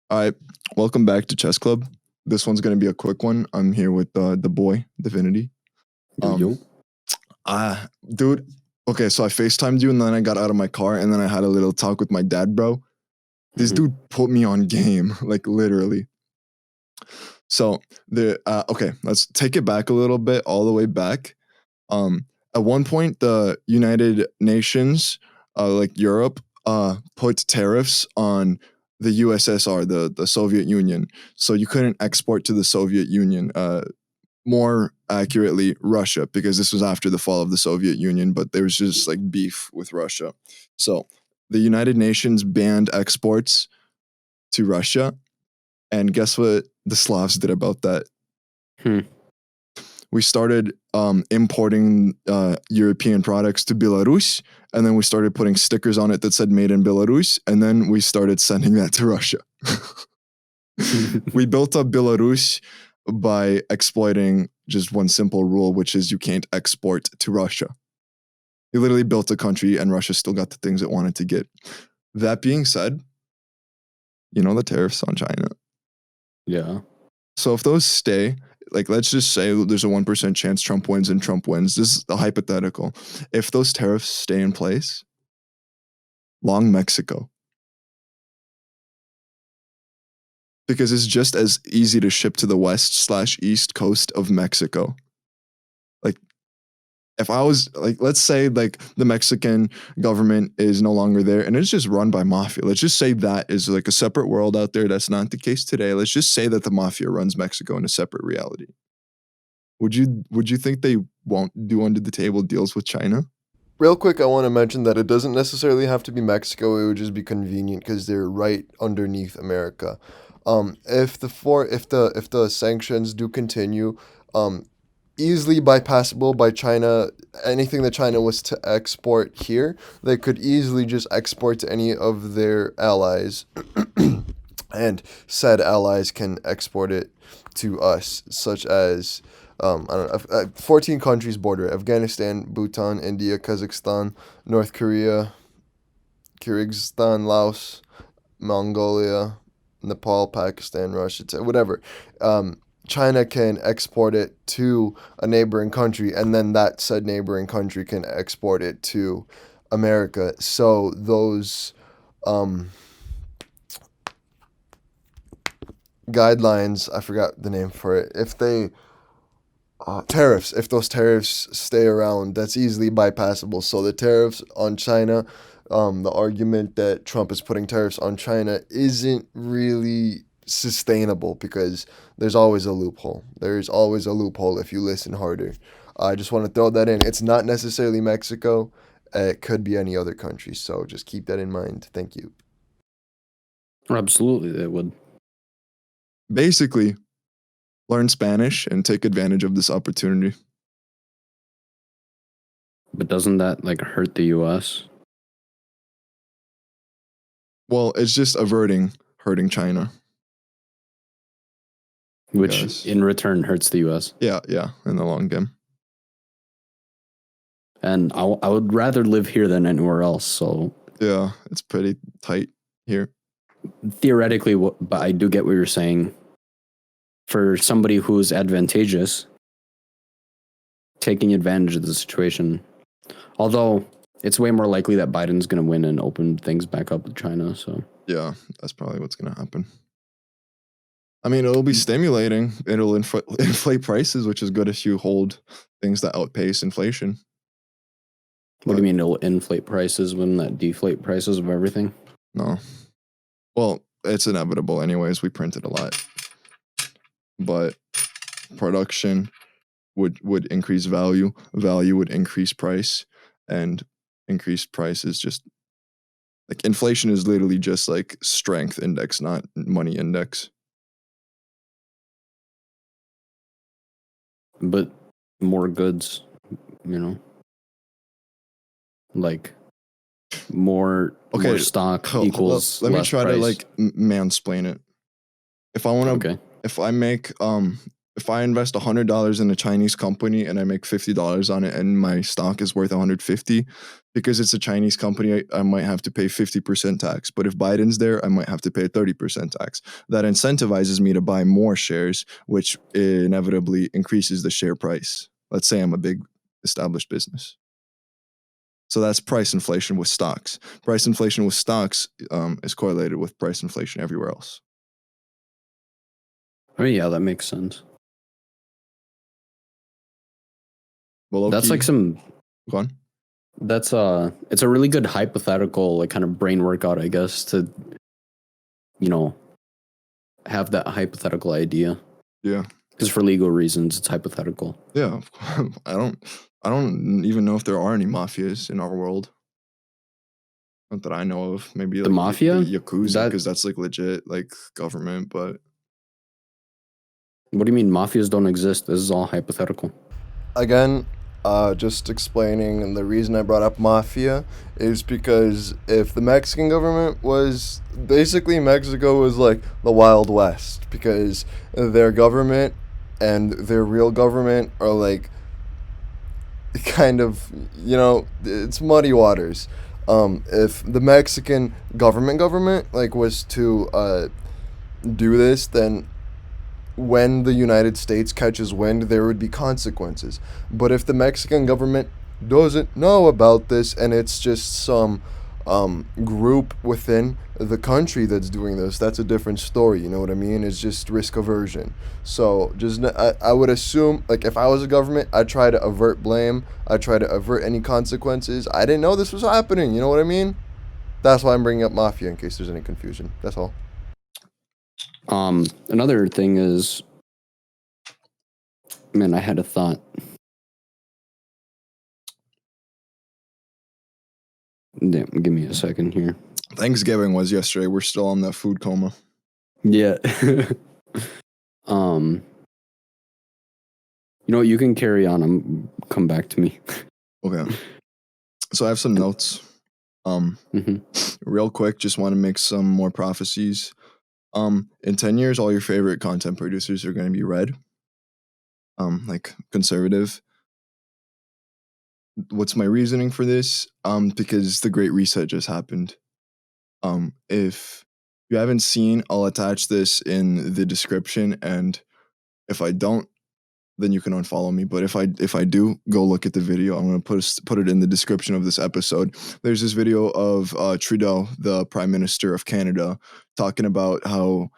All right, welcome back to Chess Club. This one's gonna be a quick one. I'm here with the boy Divinity. Yo, Um, yo. Dude. Okay, so I FaceTimed you, and then I got out of my car, and then I had a little talk with my dad, bro. This Mhm. dude put me on game, like literally. So okay, let's take it back a little bit, all the way back. Um, at one point, the United Nations, like Europe, put tariffs on the USSR, the Soviet Union. So you couldn't export to the Soviet Union. More accurately, Russia, because this was after the fall of the Soviet Union, but there was just like beef with Russia. So the United Nations banned exports to Russia. And guess what the Slavs did about that? Hmm. We started importing European products to Belarus, and then we started putting stickers on it that said "Made in Belarus," and then we started sending that to Russia. We built up Belarus by exploiting just one simple rule, which is you can't export to Russia. You literally built a country, and Russia still got the things it wanted to get. That being said, you know the tariffs on China. Yeah. So if those stay, like let's just say there's a 1% chance Trump wins and Trump wins. This is a hypothetical. If those tariffs stay in place, long Mexico. Because it's just as easy to ship to the west/east coast of Mexico. Like if I was like, let's say like the Mexican government is no longer there and it's just run by mafia. Let's just say that is like a separate world out there. That's not the case today. Let's just say that the mafia runs Mexico in a separate reality. Would you think they won't do under the table deals with China? Real quick, I want to mention that it doesn't necessarily have to be Mexico. It would just be convenient because they're right underneath America. If the sanctions do continue, easily bypassable by China. Anything that China was to export here, they could easily just export to any of their allies, and said allies can export it to us, such as I don't know, 14 countries border: Afghanistan, Bhutan, India, Kazakhstan, North Korea, Kyrgyzstan, Laos, Mongolia, Nepal, Pakistan, Russia, whatever. China can export it to a neighboring country, and then that said neighboring country can export it to America. So those um, guidelines, I forgot the name for it. If they tariffs, if those tariffs stay around, that's easily bypassable. So the tariffs on China, the argument that Trump is putting tariffs on China isn't really sustainable because there's always a loophole. There's always a loophole if you listen harder. I just want to throw that in. It's not necessarily Mexico. It could be any other country. So just keep that in mind. Thank you. Absolutely, they would. Basically, learn Spanish and take advantage of this opportunity. But doesn't that like hurt the U.S.? Well, it's just averting hurting China. Which Yes. in return hurts the U.S. Yeah, in the long game. And I would rather live here than anywhere else. So Yeah, it's pretty tight here. theoretically, but I do get what you're saying. For somebody who's advantageous, taking advantage of the situation. Although it's way more likely that Biden's going to win and open things back up with China. So Yeah, that's probably what's going to happen. I mean, it'll be stimulating. It'll inflate prices, which is good if you hold things that outpace inflation. what do you mean it'll inflate prices when that deflate prices of everything? No. Well, it's inevitable anyways. We printed a lot. But production would increase value. Value would increase price. And increased price is just like inflation is literally just like strength index, not money index. But more goods, like more stock equals let me less try price. to like mansplain it. If I want to, Okay. if I make if I invest $100 in a Chinese company and I make $50 on it and my stock is worth 150, because it's a Chinese company, I might have to pay 50% tax. But if Biden's there, I might have to pay 30% tax. That incentivizes me to buy more shares, which inevitably increases the share price. Let's say I'm a big established business. So that's price inflation with stocks. Price inflation with stocks is correlated with price inflation everywhere else. I mean, yeah, that makes sense. Well, That's like some. Go on. That's it's a really good hypothetical, like kind of brain workout, I guess, to have that hypothetical idea. Yeah. Because for legal reasons, it's hypothetical. Yeah. I don't even know if there are any mafias in our world. Not that I know of. Maybe The like mafia? the Yakuza, because that's like legit, like government. But What do you mean mafias don't exist? This is all hypothetical. Again, just explaining, and the reason I brought up mafia is because if the Mexican government was basically, Mexico was like the Wild West, because their government and their real government are like kind of, it's muddy waters. If the Mexican government like was to do this, then when the United States catches wind, there would be consequences. But if the Mexican government doesn't know about this and it's just some group within the country that's doing this, that's a different story. You know what I mean? It's just risk aversion. So I would assume, like, if I was a government, I'd try to avert blame. I'd try to avert any consequences. I didn't know this was happening. You know what I mean? That's why I'm bringing up mafia, in case there's any confusion. That's all. Another thing is, man, I had a thought. Give me a second here. Thanksgiving was yesterday. We're still on that food coma. Yeah. You can carry on. Come back to me. Okay. So I have some notes. Real quick, just want to make some more prophecies. In 10 years, all your favorite content producers are going to be red. Like conservative. What's my reasoning for this? Because the Great Reset just happened. If you haven't seen, I'll attach this in the description, and if I don't, then you can unfollow me. But if I do, go look at the video. I'm gonna put it in the description of this episode. There's this video of Trudeau, the Prime Minister of Canada, talking about how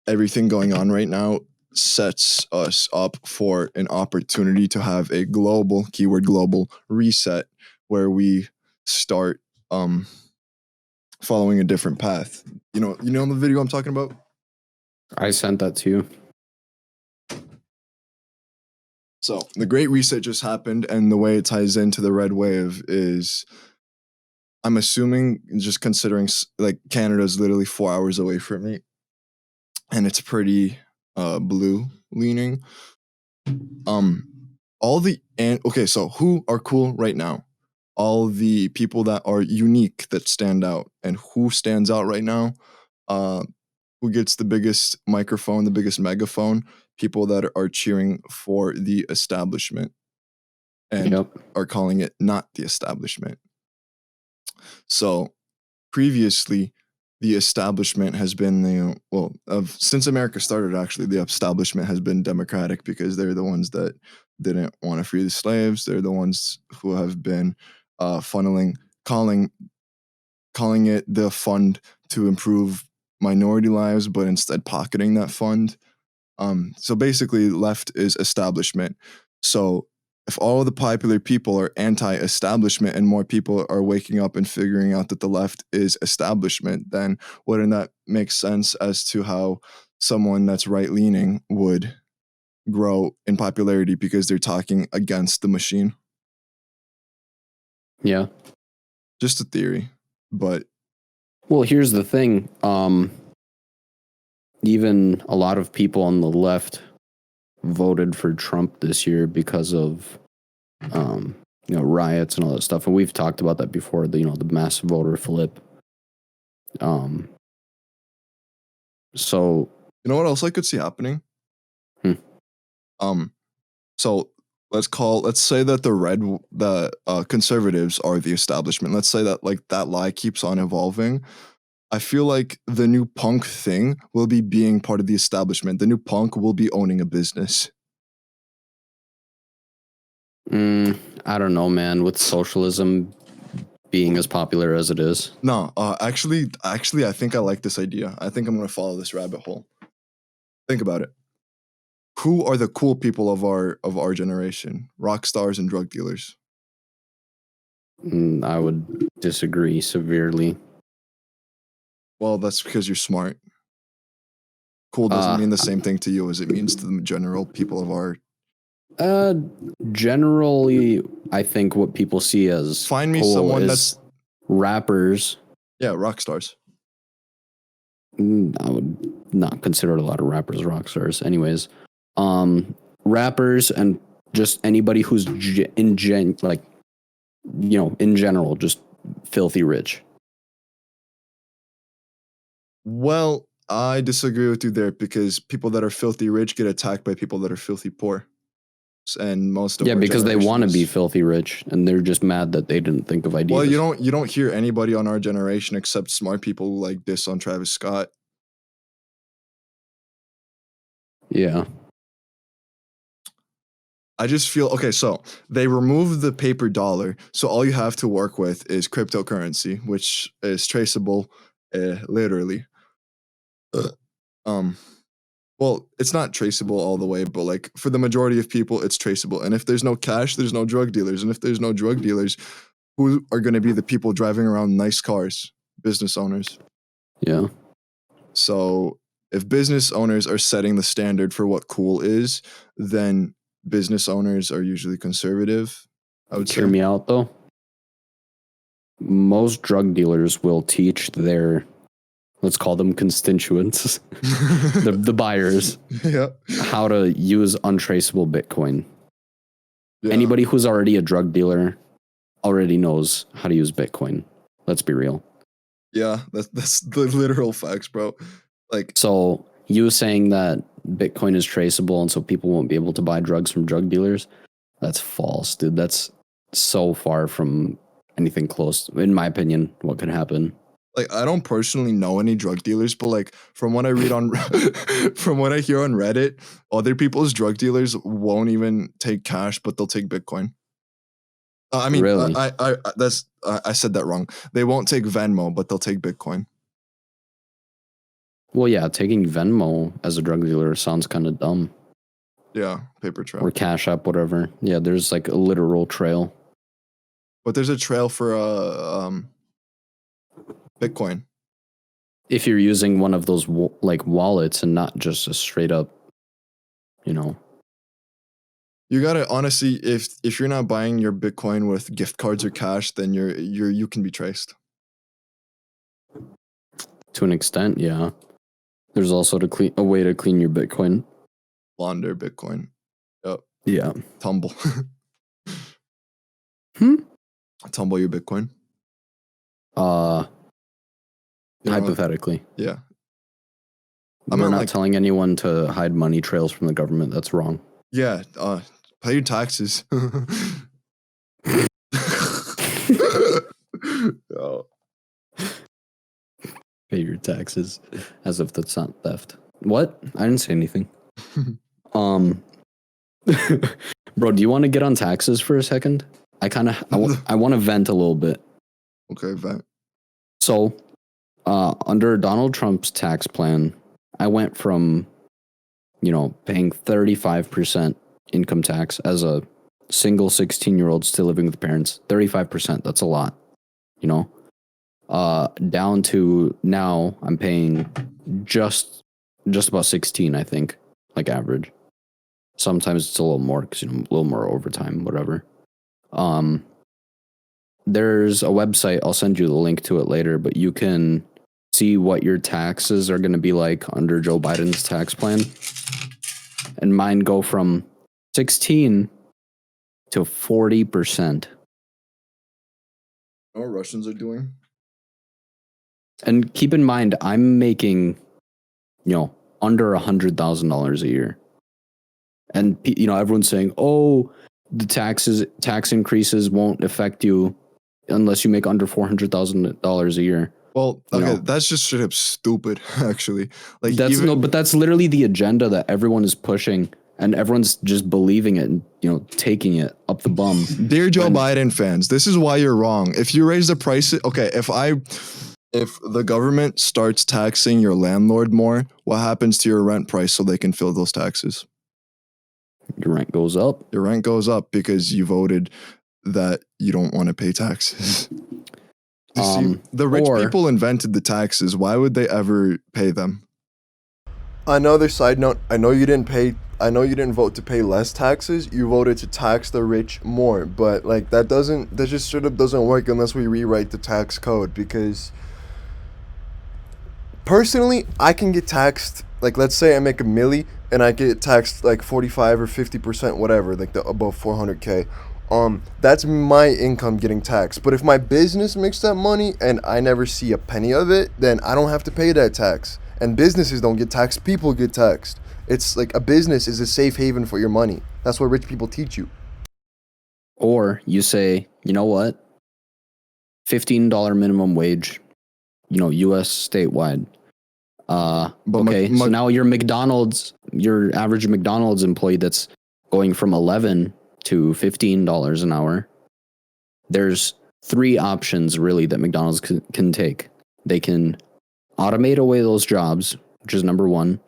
everything going on right now sets us up for an opportunity to have a global, keyword global, reset, where we start following a different path. You know the video I'm talking about? I sent that to you. So the Great Reset just happened, and the way it ties into the red wave is, I'm assuming, just considering like Canada's literally 4 hours away from me, and it's pretty blue leaning. Okay, so who are cool right now? All the people that are unique, that stand out. And who stands out right now? Who gets the biggest microphone, the biggest megaphone? People that are cheering for the establishment and are calling it not the establishment. So previously, the establishment has been, since America started, actually, the establishment has been Democratic, because they're the ones that didn't want to free the slaves. They're the ones who have been calling it the fund to improve minority lives, but instead pocketing that fund. So basically, left is establishment. So if all of the popular people are anti-establishment and more people are waking up and figuring out that the left is establishment, then wouldn't that make sense as to how someone that's right-leaning would grow in popularity, because they're talking against the machine? Yeah. Just a theory, but... Well, here's the thing. Even a lot of people on the left voted for Trump this year because of riots and all that stuff, and we've talked about that before. The mass voter flip. So you know what else I could see happening? Um, so let's say that the conservatives are the establishment. Let's say that like that lie keeps on evolving. I feel like the new punk thing will be being part of the establishment. The new punk will be owning a business. I don't know, man. With socialism being as popular as it is, No, actually, I think I like this idea. I think I'm gonna follow this rabbit hole. Think about it. Who are the cool people of our generation? Rock stars and drug dealers. I would disagree severely. Well, that's because you're smart. Cool doesn't Uh, mean the same thing to you as it means to the general people of our. uh, generally, I think what people see as Find me cool someone is that's rappers. yeah, rock stars. I would not consider a lot of rappers rock stars. Anyways, rappers and just anybody who's in general, just filthy rich. Well, I disagree with you there because people that are filthy rich get attacked by people that are filthy poor, and most of Yeah, our because they generation want to be is. filthy rich, and they're just mad that they didn't think of Well, ideas. you don't hear anybody on our generation except smart people who like this on Travis Scott. Yeah, I just feel okay. So they removed the paper dollar, so all you have to work with is cryptocurrency, which is traceable, literally. Um, well, it's not traceable all the way, but like for the majority of people, it's traceable. And if there's no cash, there's no drug dealers. And if there's no drug dealers, who are going to be the people driving around nice cars? Business owners. yeah. So if business owners are setting the standard for what cool is, then business owners are usually conservative, I would Hear say. me out though. Most drug dealers will teach their, let's call them constituents, the buyers, Yeah. how to use untraceable Bitcoin. Yeah. Anybody who's already a drug dealer already knows how to use Bitcoin. Let's be real. Yeah, that's the literal facts, bro. Like, So you saying that Bitcoin is traceable and so people won't be able to buy drugs from drug dealers, that's false, dude. That's so far from anything close. In my opinion, what could happen? I don't personally know any drug dealers, but like from what I read on, from what I hear on Reddit, other people's drug dealers won't even take cash, but they'll take Bitcoin. I mean, Really? I said that wrong. They won't take Venmo, but they'll take Bitcoin. Well, yeah, taking Venmo as a drug dealer sounds kind of dumb. Yeah, paper trail. Or Cash App, whatever. Yeah, there's like a literal trail. But there's a trail for Bitcoin. If you're using one of those like wallets and not just a straight up, you know. You gotta honestly, if you're not buying your Bitcoin with gift cards or cash, then you can be traced. To an extent, yeah. There's also a way to clean your Bitcoin. Launder Bitcoin. Yep. Yeah. Tumble. Hmm? Tumble your Bitcoin. You know, Hypothetically. yeah. I We're mean, not like, telling anyone to hide money trails from the government. That's wrong. yeah, pay your taxes. Oh. Pay your taxes as if that's not theft. What? I didn't say anything. Um, bro, do you want to get on taxes for a second? I want to vent a little bit. Okay, vent. So, under Donald Trump's tax plan, I went from, paying 35% income tax as a single 16-year-old still living with parents. 35%, that's a lot, you know? Down to now I'm paying just about 16, I think, like average. Sometimes it's a little more because, a little more overtime, whatever. There's a website, I'll send you the link to it later, but you can see what your taxes are going to be like under Joe Biden's tax plan. And mine go from 16 to 40%. You know what Russians are doing? And keep in mind, I'm making, under $100,000 a year. And everyone's saying, "Oh, the tax increases won't affect you unless you make under $400,000 a year." Well, You okay, know? that's just straight up stupid, actually. Like That's even but that's literally the agenda that everyone is pushing, and everyone's just believing it and taking it up the bum. dear Joe when- Biden fans, this is why you're wrong. If you raise the price, okay, if the government starts taxing your landlord more, what happens to your rent price so they can fill those taxes? Your rent goes up. Your rent goes up because you voted that you don't want to pay taxes. You see, the rich people invented the taxes. Why would they ever pay them? Another side note, I know you didn't vote to pay less taxes. You voted to tax the rich more, but like that just sort of doesn't work unless we rewrite the tax code, because personally, I can get taxed, like let's say I make $1 million and I get taxed like 45 or 50%, whatever, like the above 400K. That's my income getting taxed. But if my business makes that money and I never see a penny of it, then I don't have to pay that tax. And businesses don't get taxed, people get taxed. It's like a business is a safe haven for your money. That's what rich people teach you. Or you say, you know what? $15 minimum wage, US statewide. So now your average McDonald's employee that's going from 11 to $15 an hour. There's 3 options really that McDonald's can take. They can automate away those jobs, which is number 1.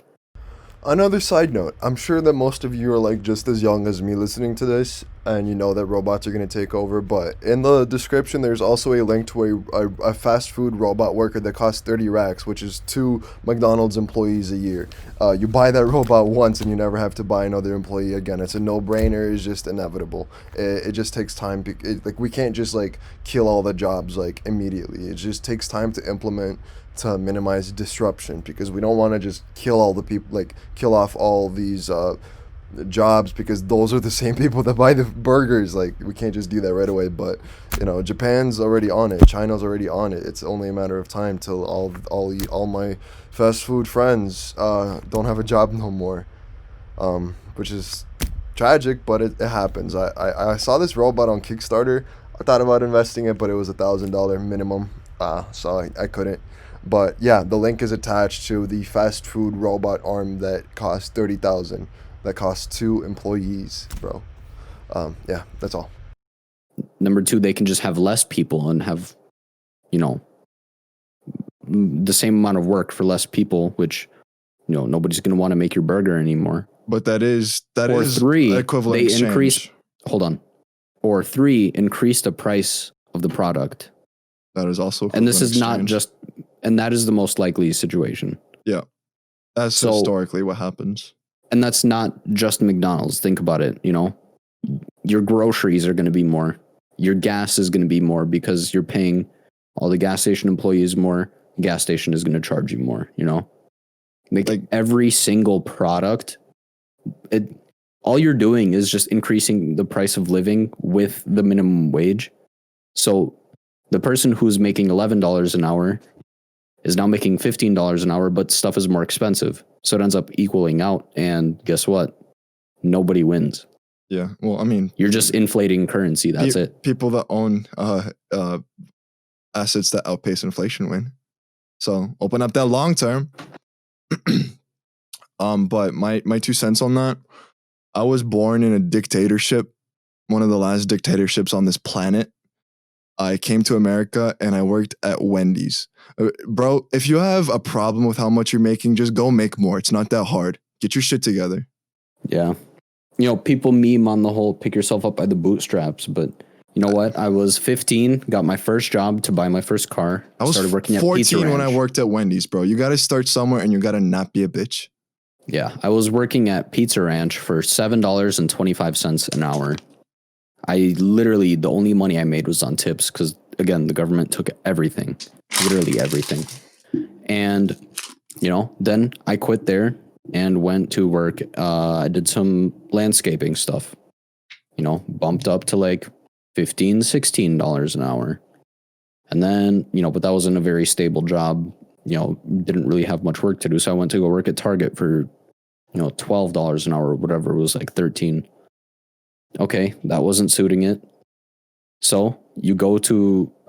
Another side note, I'm sure that most of you are like just as young as me listening to this, and you know that robots are going to take over, but in the description there's also a link to a fast food robot worker that costs 30 racks, which is 2 McDonald's employees a year. You buy that robot once and you never have to buy another employee again. It's a no-brainer. It's just inevitable. It just takes time. Like we can't just like kill all the jobs like immediately. It just takes time to implement, to minimize disruption, because we don't want to just kill all the people, like kill off all these jobs, because those are the same people that buy the burgers. Like we can't just do that right away. But Japan's already on it, China's already on it. It's only a matter of time till all my fast food friends don't have a job no more, which is tragic, but it happens. I saw this robot on Kickstarter. I thought about investing it, but it was $1,000 minimum, so I couldn't. But yeah, the link is attached to the fast food robot arm that costs $30,000. That costs 2 employees, bro. Yeah, that's all. Number 2, they can just have less people and have, the same amount of work for less people, which, nobody's going to want to make your burger anymore. But that is or 3, equivalent they exchange. increase. Hold on. Or 3, increase the price of the product. That is also, and this is exchange. Not just, and that is the most likely situation. Yeah, that's historically what happens. And that's not just McDonald's. Think about it. Your groceries are going to be more. Your gas is going to be more because you're paying all the gas station employees more. Gas station is going to charge you more. Like every single product, all you're doing is just increasing the price of living with the minimum wage. So the person who's making $11 an hour is now making $15 an hour, but stuff is more expensive. So it ends up equaling out. And guess what? Nobody wins. Yeah. Well, I mean, you're just inflating currency. That's it. People that own assets that outpace inflation win. So open up that long term. But my 2 cents on that, I was born in a dictatorship, one of the last dictatorships on this planet. I came to America and I worked at Wendy's. Bro, if you have a problem with how much you're making, just go make more. It's not that hard. Get your shit together. Yeah. People meme on the whole pick yourself up by the bootstraps, but you know what? I was 15, got my first job to buy my first car. I was started working 14 at Pizza Ranch. when I worked at Wendy's, bro. You got to start somewhere and you got to not be a bitch. Yeah. I was working at Pizza Ranch for $7.25 an hour. The only money I made was on tips because, again, the government took everything, literally everything. And, then I quit there and went to work. I did some landscaping stuff, bumped up to like $15, $16 an hour. And then, but that wasn't a very stable job, didn't really have much work to do. So I went to go work at Target for $12 an hour or whatever. It was like 13. Okay, that wasn't suiting it. So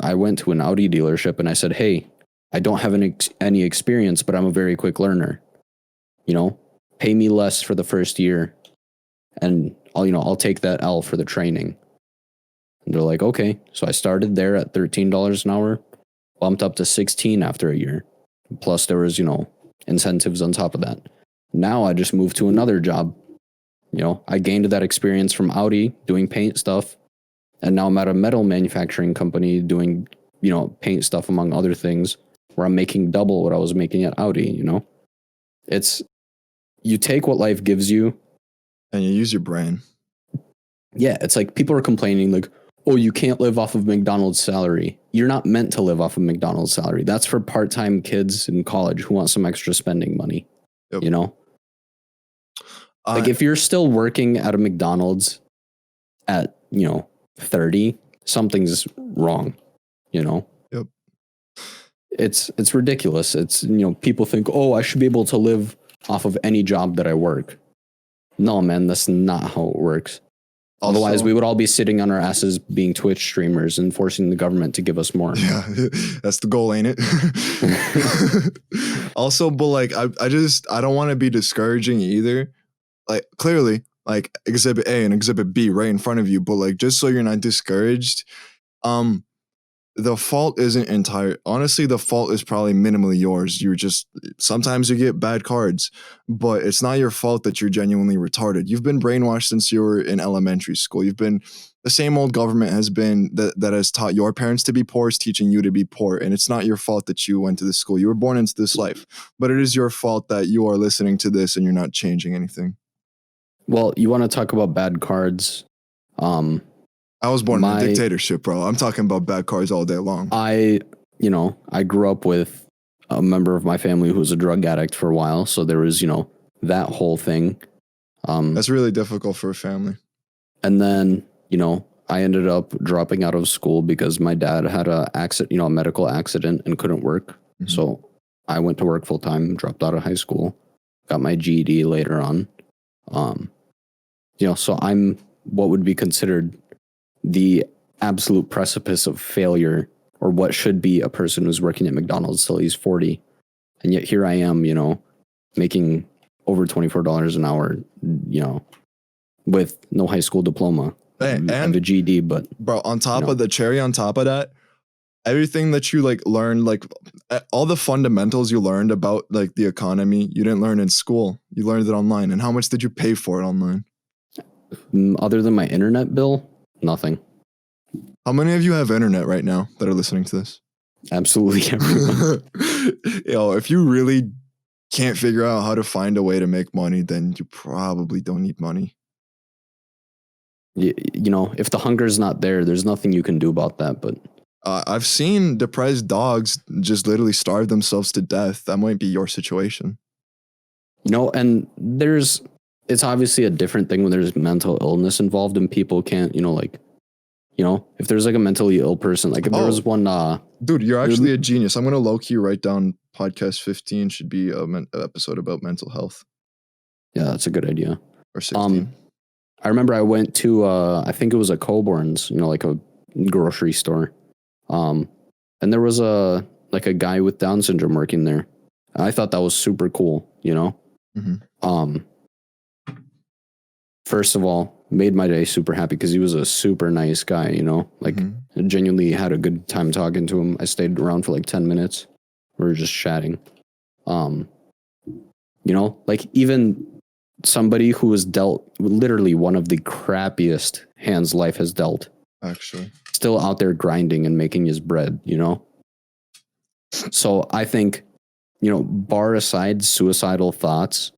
I went to an Audi dealership and I said, hey, I don't have any experience, but I'm a very quick learner. Pay me less for the first year and I'll take that L for the training. And they're like, okay. So I started there at $13 an hour, bumped up to 16 after a year. Plus there was, incentives on top of that. Now I just moved to another job. I gained that experience from Audi doing paint stuff. And now I'm at a metal manufacturing company doing, paint stuff among other things where I'm making double what I was making at Audi, It's, you take what life gives you. And you use your brain. Yeah, it's like people are complaining like, oh, you can't live off of McDonald's salary. You're not meant to live off of McDonald's salary. That's for part-time kids in college who want some extra spending money, Yep. Like if you're still working at a McDonald's at, 30, something's wrong, Yep. It's ridiculous. It's, people think, oh, I should be able to live off of any job that I work. No, man, that's not how it works. Otherwise, we would all be sitting on our asses being Twitch streamers and forcing the government to give us more. Yeah, that's the goal, ain't it? Also, but like, I don't want to be discouraging either. Like, clearly, like Exhibit A and Exhibit B right in front of you, but like, just so you're not discouraged, the fault isn't entire. Honestly, the fault is probably minimally yours. Sometimes you get bad cards, but it's not your fault that you're genuinely retarded. You've been brainwashed since you were in elementary school. The same old government has been that has taught your parents to be poor is teaching you to be poor. And it's not your fault that you went to this school. You were born into this life, but it is your fault that you are listening to this and you're not changing anything. Well, you want to talk about bad cards. I was born in a dictatorship, bro. I'm talking about bad cards all day long. I grew up with a member of my family who was a drug addict for a while. So there was, that whole thing. That's really difficult for a family. And then, I ended up dropping out of school because my dad had a medical accident and couldn't work. Mm-hmm. So I went to work full time, dropped out of high school, got my GED later on. So I'm what would be considered the absolute precipice of failure, or what should be a person who's working at McDonald's till he's 40. And yet here I am, making over $24 an hour, with no high school diploma. And I have a GED, but bro, on top of the cherry on top of that, everything that you like learned, like all the fundamentals you learned about like the economy, you didn't learn in school. You learned it online. And how much did you pay for it online? Other than my internet bill, nothing. How many of you have internet right now that are listening to this? Absolutely everyone. If you really can't figure out how to find a way to make money, then you probably don't need money. If the hunger is not there, there's nothing you can do about that. But I've seen depressed dogs just literally starve themselves to death. That might be your situation. And it's obviously a different thing when there's mental illness involved and people can't, if there's like a mentally ill person, like if there was one, dude, you're actually a genius. I'm going to low key write down podcast 15 should be an episode about mental health. Yeah, that's a good idea. Or 16. I remember I went to, I think it was a Coborn's, like a grocery store. And there was a guy with Down syndrome working there. I thought that was super cool, Mm-hmm. First of all, made my day super happy because he was a super nice guy, Mm-hmm. I genuinely had a good time talking to him. I stayed around for like 10 minutes. We were just chatting. Even somebody who was dealt literally one of the crappiest hands life has dealt. Actually. Still out there grinding and making his bread, So I think, bar aside suicidal thoughts,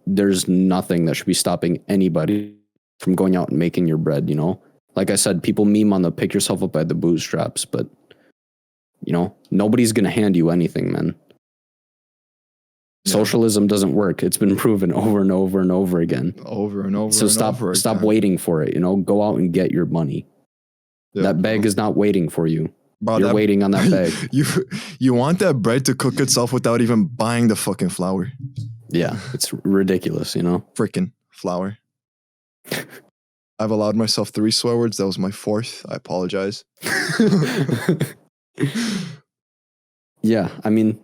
there's nothing that should be stopping anybody from going out and making your bread, Like I said, people meme on the pick yourself up by the bootstraps, but, nobody's going to hand you anything, man. Yeah. Socialism doesn't work. It's been proven over and over and over again. Over and over. So stop waiting for it, Go out and get your money. Yep. That bag is not waiting for you. Bro, you're waiting on that bag. You want that bread to cook itself without even buying the fucking flour. Yeah, it's ridiculous, you know? Freaking flower. I've allowed myself 3 swear words. That was my 4th. I apologize. Yeah, I mean,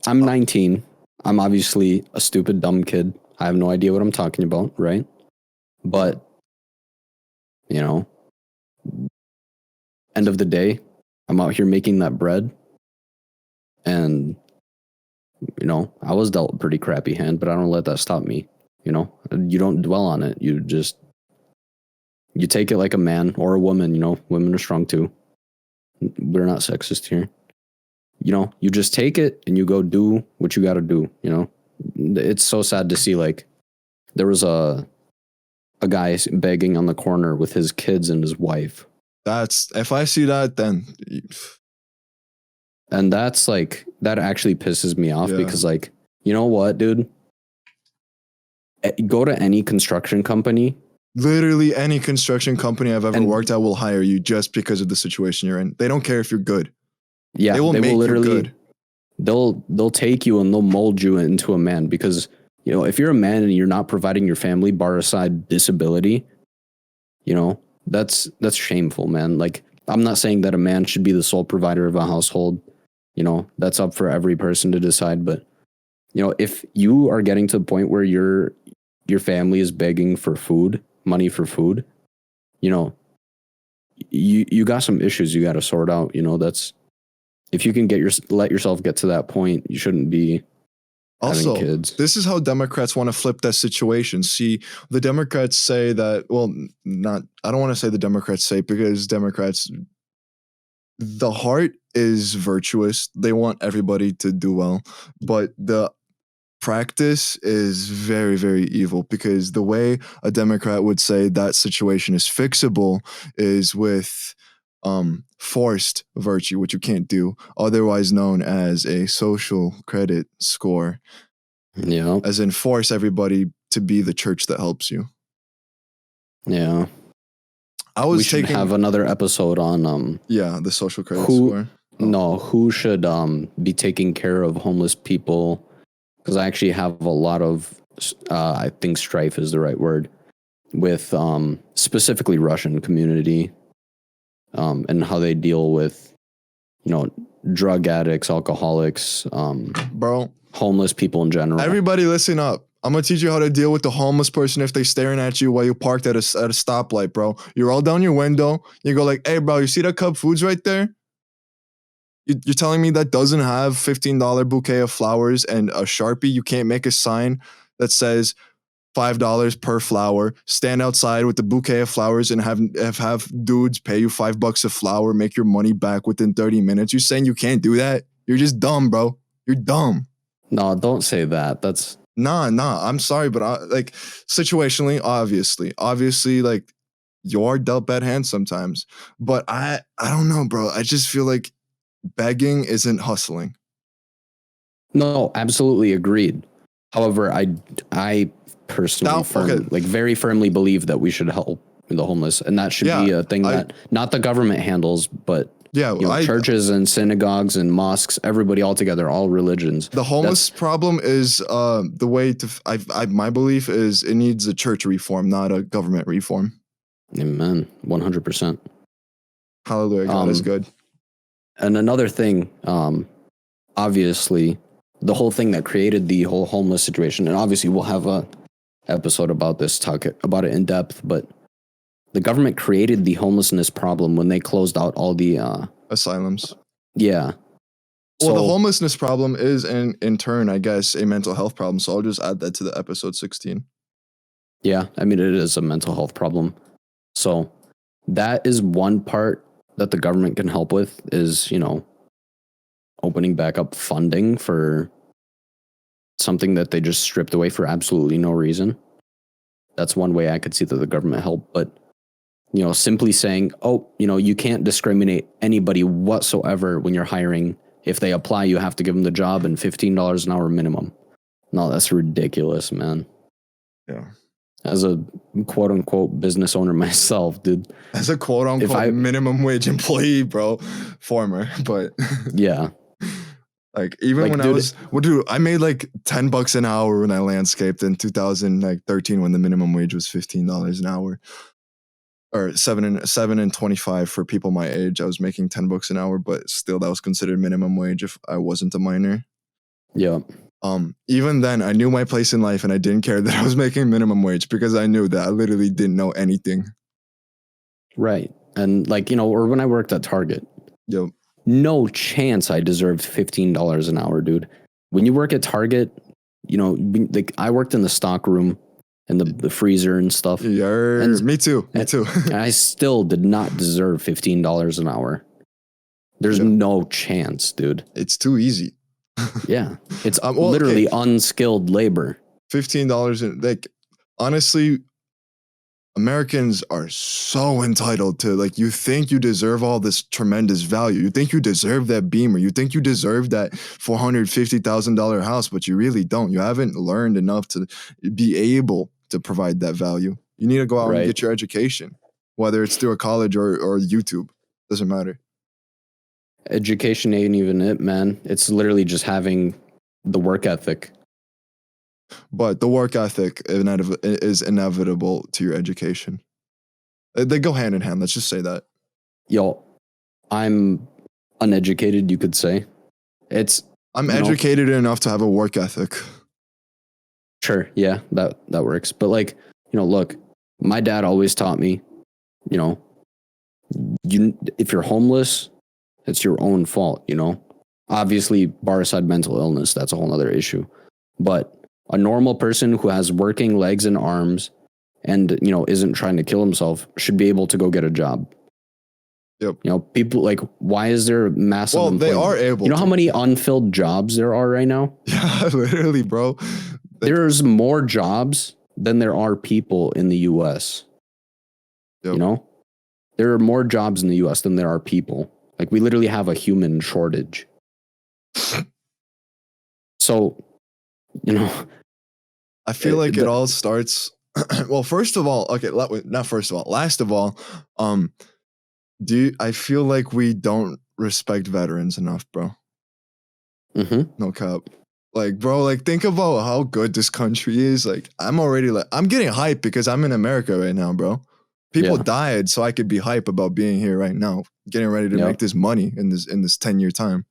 I'm 19. I'm obviously a stupid, dumb kid. I have no idea what I'm talking about, right? But, you know, end of the day, I'm out here making that bread. And, you know, I was dealt a pretty crappy hand, but I don't let that stop me. You know, you don't dwell on it. You take it like a man or a woman, you know, women are strong too. We're not sexist here. You know, you just take it and you go do what you got to do, you know? It's so sad to see, like, there was a guy begging on the corner with his kids and his wife. That's, if I see that, then. And that's like, that actually pisses me off Yeah. because, like, you know what, dude? Go to any construction company. Literally any construction company I've ever And- worked at will hire you just because of the situation you're in. They don't care if you're good. Yeah, They will make you good. They'll take you and they'll mold you into a man because, you know, if you're a man and you're not providing your family, bar aside disability, you know, that's shameful, man. Like, I'm not saying that a man should be the sole provider of a household. You know, that's up for every person to decide. But, you know, if you are getting to the point where your family is begging for food, money for food, you know, you got some issues you got to sort out. You know, that's, if you can let yourself get to that point, you shouldn't be Also, having kids. this is how Democrats want to flip that situation. See, the Democrats say that, well, I don't want to say the Democrats say, because Democrats, the heart is virtuous. They want everybody to do well, but the practice is very, very evil, because the way a Democrat would say that situation is fixable is with forced virtue, which you can't do, otherwise known as a social credit score. Yeah. As in, force everybody to be the church that helps you. Yeah. I was We should have another episode on the social credit score. No, who should be taking care of homeless people, because I actually have a lot of I think strife is the right word with specifically Russian community and how they deal with, you know, drug addicts, alcoholics, Bro, homeless people in general. everybody listen up. I'm gonna teach you how to deal with the homeless person if they staring at you while you parked at a stoplight, bro. You roll down your window. You go like, "Hey, bro, you see that Cub Foods right there? You're telling me that doesn't have $15 bouquet of flowers and a Sharpie? You can't make a sign that says $5 per flower. Stand outside with the bouquet of flowers and have dudes pay you $5 a flower, make your money back within 30 minutes. You're saying you can't do that? You're just dumb, bro. You're dumb." No, don't say that. That's Nah. I'm sorry, but like, situationally, obviously, like, you are dealt bad hands sometimes. But I don't know, bro. I just feel like begging isn't hustling. no, absolutely agreed. However, I personally very firmly believe that we should help the homeless, and that should be a thing that not the government handles, but churches and synagogues and mosques, everybody all together, all religions. The homeless problem is the way to. My belief is it needs a church reform, not a government reform. Amen. 100%. Hallelujah. God is good. And another thing, obviously, the whole thing that created the whole homeless situation, and obviously we'll have a episode about this, talk about it in depth, but the government created the homelessness problem when they closed out all the asylums. Yeah. Well, the homelessness problem is in turn, I guess, a mental health problem. So I'll just add that to the episode 16. Yeah, I mean, it is a mental health problem. So that is one part that the government can help with, is, you know, opening back up funding for something that they just stripped away for absolutely no reason. That's one way I could see that the government helped. But, you know, simply saying, oh, you know, you can't discriminate anybody whatsoever when you're hiring. If they apply, you have to give them the job and $15 an hour minimum. No, that's ridiculous, man. Yeah. As a quote unquote business owner myself, dude. As a quote unquote minimum wage employee, bro. Former, but yeah. Like even Like, when I dude, was, well, dude, I made like $10 an hour when I landscaped in 2013 when the minimum wage was $15 an hour, or 7 and 25 for people my age. I was making $10 an hour, but still that was considered minimum wage if I wasn't a minor. yeah, Even then, I knew my place in life, and I didn't care that I was making minimum wage because I knew that I literally didn't know anything. right. And like, you know, or when I worked at Target, Yo, no chance I deserved $15 an hour, dude. When you work at Target, you know, like I worked in the stock room and the freezer and stuff. And me too. and I still did not deserve $15 an hour. There's Yeah. no chance, dude. It's too easy. Yeah. It's well, literally okay, unskilled labor. $15 and like honestly, Americans are so entitled to, like, you think you deserve all this tremendous value. You think you deserve that Beamer. You think you deserve that $450,000 house, but you really don't. You haven't learned enough to be able to provide that value. You need to go out and Right. get your education, whether it's through a college or YouTube. Doesn't matter. Education ain't even it, man. It's literally just having the work ethic. But the work ethic is inevitable to your education. They go hand in hand. Let's just say that. Yo, I'm uneducated, you could say. I'm educated enough to have a work ethic. Sure, yeah, that works. But like, you know, look, my dad always taught me, you know, if you're homeless, it's your own fault, you know. Obviously, bar aside mental illness, that's a whole other issue. But a normal person who has working legs and arms and, you know, isn't trying to kill himself should be able to go get a job. Yep. You know, people like, why is there massive Well, they are able. You know how many unfilled jobs there are right now? Yeah, literally, bro. There's more jobs than there are people in the US. Yep. You know, there are more jobs in the US than there are people. Like, we literally have a human shortage. So, you know, I feel like it all starts. Well, first of all, okay, not first of all, last of all, I feel like we don't respect veterans enough, bro. No cap. Like, bro, like, think about how good this country is. Like, I'm getting hyped because I'm in America right now, bro. People died so I could be hype about being here right now, getting ready to make this money in this 10-year time.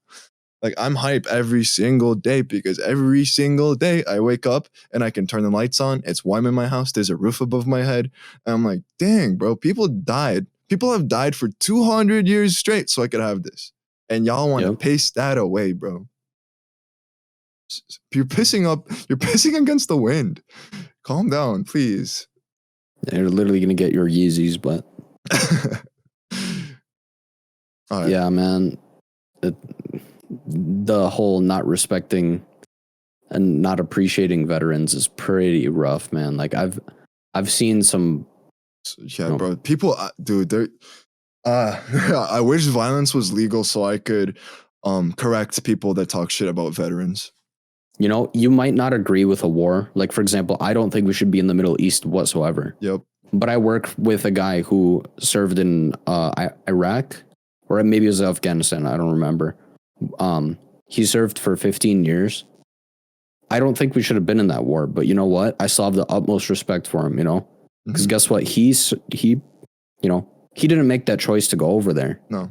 Like, I'm hype every single day because every single day I wake up and I can turn the lights on. It's warm in my house. There's a roof above my head. And I'm like, dang, bro, people died. People have died for 200 years straight so I could have this. And y'all want to pace that away, bro. You're pissing against the wind. Calm down, please. They're literally going to get your Yeezys, but yeah, man. The whole not respecting and not appreciating veterans is pretty rough, man. Like I've seen some. Yeah, bro. People, dude, I wish violence was legal so I could correct people that talk shit about veterans. You know, you might not agree with a war. Like, for example, I don't think we should be in the Middle East whatsoever. Yep. But I work with a guy who served in Iraq, or maybe it was Afghanistan. I don't remember. He served for 15 years. I don't think we should have been in that war, but you know what? I still have the utmost respect for him, you know? Because guess what? He didn't make that choice to go over there. No,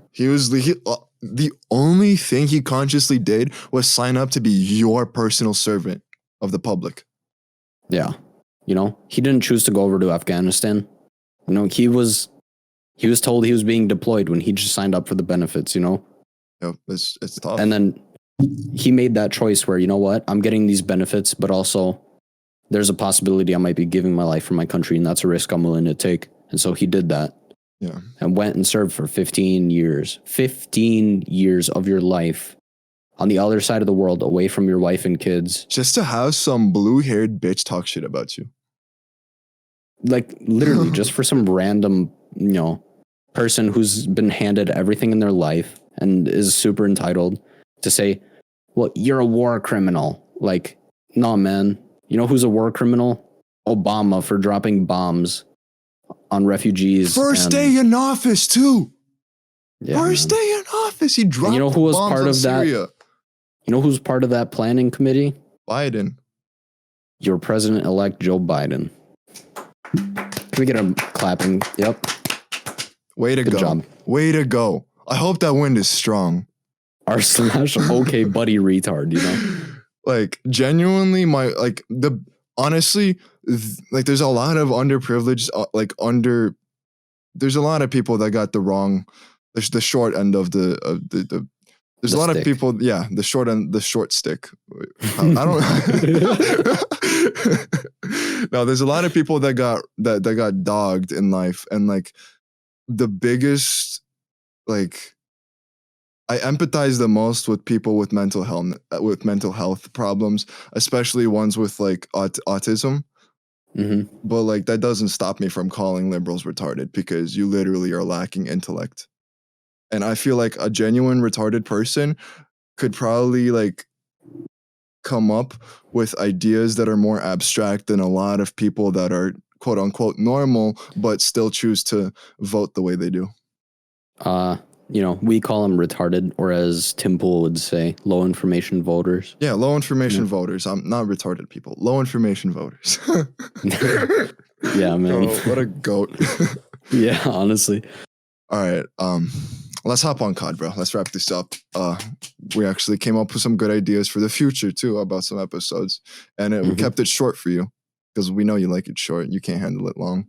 the only thing he consciously did was sign up to be your personal servant of the public. Yeah. You know, he didn't choose to go over to Afghanistan. You know, he was told he was being deployed when he just signed up for the benefits, you know? Yep, it's tough. And then he made that choice where, you know what, I'm getting these benefits, but also there's a possibility I might be giving my life for my country, and that's a risk I'm willing to take. And so he did that. Yeah. And went and served for 15 years. 15 years of your life on the other side of the world, away from your wife and kids. Just to have some blue-haired bitch talk shit about you. Like, literally, just for some random, you know, person who's been handed everything in their life and is super entitled to say, well, you're a war criminal. Like, no, man. You know who's a war criminal? Obama, for dropping bombs on refugees. First day in office, too. Yeah, First day in office, he dropped and you know who was bombs part on of Syria. that? You know who's part of that planning committee? Biden. Your president-elect Joe Biden. Can we get a clapping? Yep. Way to Good go. job. Way to go. I hope that wind is strong. R slash okay buddy retard, you know? Like genuinely honestly, like there's a lot of underprivileged, there's a lot of people that got the short end of the there's The a lot stick. of people, the short stick. I don't No, there's a lot of people that got dogged in life, and like the biggest, like, I empathize the most with people with mental health problems, especially ones with like autism. Mm-hmm. But like that doesn't stop me from calling liberals retarded, because you literally are lacking intellect. And I feel like a genuine retarded person could probably like come up with ideas that are more abstract than a lot of people that are quote unquote normal but still choose to vote the way they do. You know, we call them retarded, or as Tim Pool would say, low information voters. Yeah, low information voters. I'm not retarded people. Low information voters. Yeah, man. Oh, what a goat. Yeah, honestly. All right. Let's hop on COD, bro. Let's wrap this up. We actually came up with some good ideas for the future too about some episodes, and we kept it short for you because we know you like it short. You can't handle it long.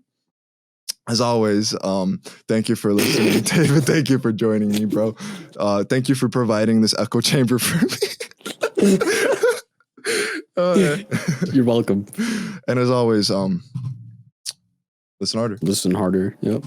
As always, thank you for listening, David. Thank you for joining me, bro. Thank you for providing this echo chamber for me. You're welcome. And as always, listen harder. Listen harder. Yep.